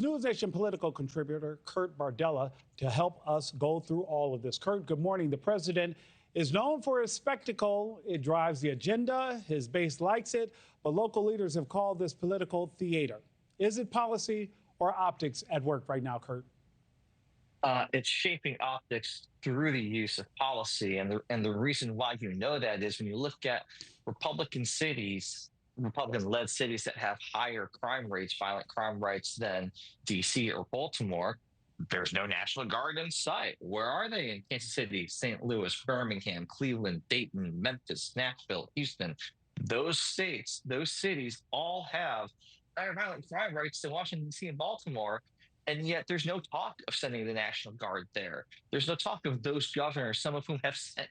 NewsNation political contributor Kurt Bardella to help us go through all of this. Kurt, good morning. The president is known for his spectacle. It drives the agenda. His base likes it, but local leaders have called this political theater. Is it policy or optics at work right now, Kurt? It's shaping optics through the use of policy. And the reason why you know that is when you look at Republican cities, Republican-led cities that have higher crime rates, violent crime rates than D.C. or Baltimore, there's no National Guard in sight. Where are they? In Kansas City, St. Louis, Birmingham, Cleveland, Dayton, Memphis, Nashville, Houston. Those states, those cities all have higher violent crime rates than Washington, D.C. and Baltimore. And yet there's no talk of sending the National Guard there. There's no talk of those governors, some of whom have sent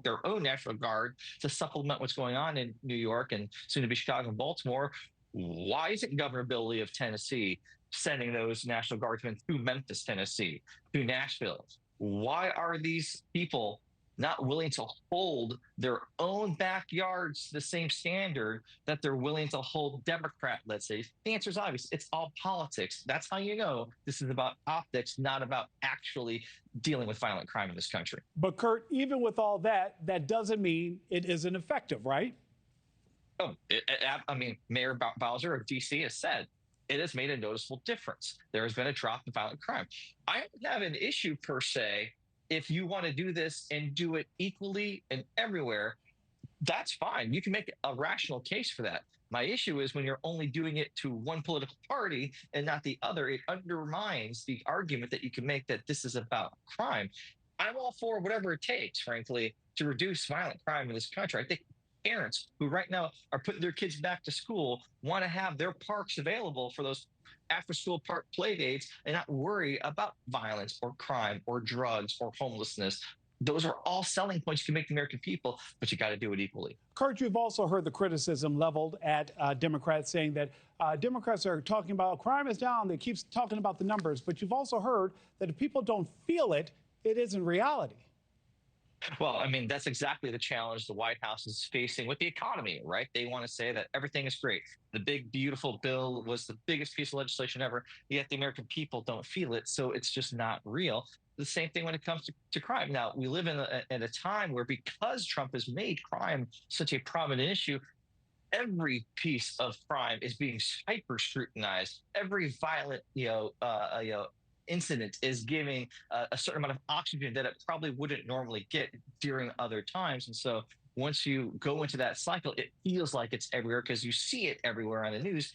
their own National Guard to supplement what's going on in New York and soon to be Chicago and Baltimore. Why isn't Governor Bill Lee of Tennessee sending those National Guardsmen to Memphis, Tennessee, to Nashville? Why are these people not willing to hold their own backyards to the same standard that they're willing to hold Democrat, let's say? The answer is obvious. It's all politics. That's how you know this is about optics, not about actually dealing with violent crime in this country. But Kurt, even with all that, that doesn't mean it isn't effective, right? Oh, I mean, Mayor Bowser of D.C. has said it has made a noticeable difference. There has been a drop in violent crime. I don't have an issue per se. If you want to do this and do it equally and everywhere, that's fine. You can make a rational case for that. My issue is when you're only doing it to one political party and not the other, it undermines the argument that you can make that this is about crime. I'm all for whatever it takes, frankly, to reduce violent crime in this country. I think parents who right now are putting their kids back to school want to have their parks available for those after-school park play dates and not worry about violence or crime or drugs or homelessness. Those are all selling points you can make the American people, but you got to do it equally. Kurt, you've also heard the criticism leveled at Democrats saying that Democrats are talking about crime is down. They keep talking about the numbers, but you've also heard that if people don't feel it, it isn't reality. Well, I mean, that's exactly the challenge the White House is facing with the economy, right? They want to say that everything is great. The big, beautiful bill was the biggest piece of legislation ever, yet the American people don't feel it, so it's just not real. The same thing when it comes to crime. Now, we live in a time where because Trump has made crime such a prominent issue, every piece of crime is being hyper scrutinized. Every violent, incident is giving a certain amount of oxygen that it probably wouldn't normally get during other times. And so once you go into that cycle, it feels like it's everywhere because you see it everywhere on the news,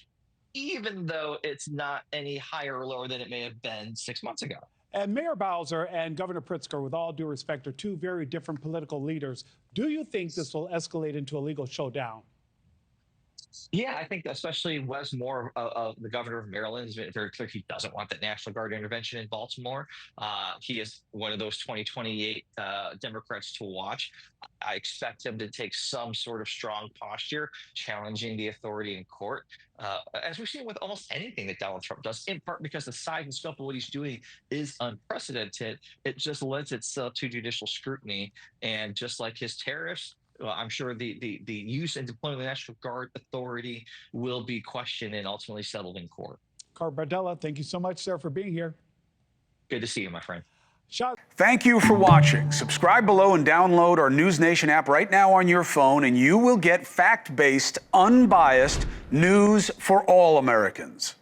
even though it's not any higher or lower than it may have been 6 months ago. And Mayor Bowser and Governor Pritzker, with all due respect, are two very different political leaders. Do you think this will escalate into a legal showdown? Yeah, I think especially Wes Moore, the governor of Maryland, has been very clear he doesn't want that National Guard intervention in Baltimore. He is one of those 2028 Democrats to watch. I expect him to take some sort of strong posture, challenging the authority in court, as we've seen with almost anything that Donald Trump does, in part because the size and scope of what he's doing is unprecedented. It just lends itself to judicial scrutiny. And just like his tariffs, well, I'm sure the use and deployment of the National Guard authority will be questioned and ultimately settled in court. Kurt Bardella, thank you so much, sir, for being here. Good to see you, my friend. Thank you for watching. Subscribe below and download our NewsNation app right now on your phone, and you will get fact-based, unbiased news for all Americans.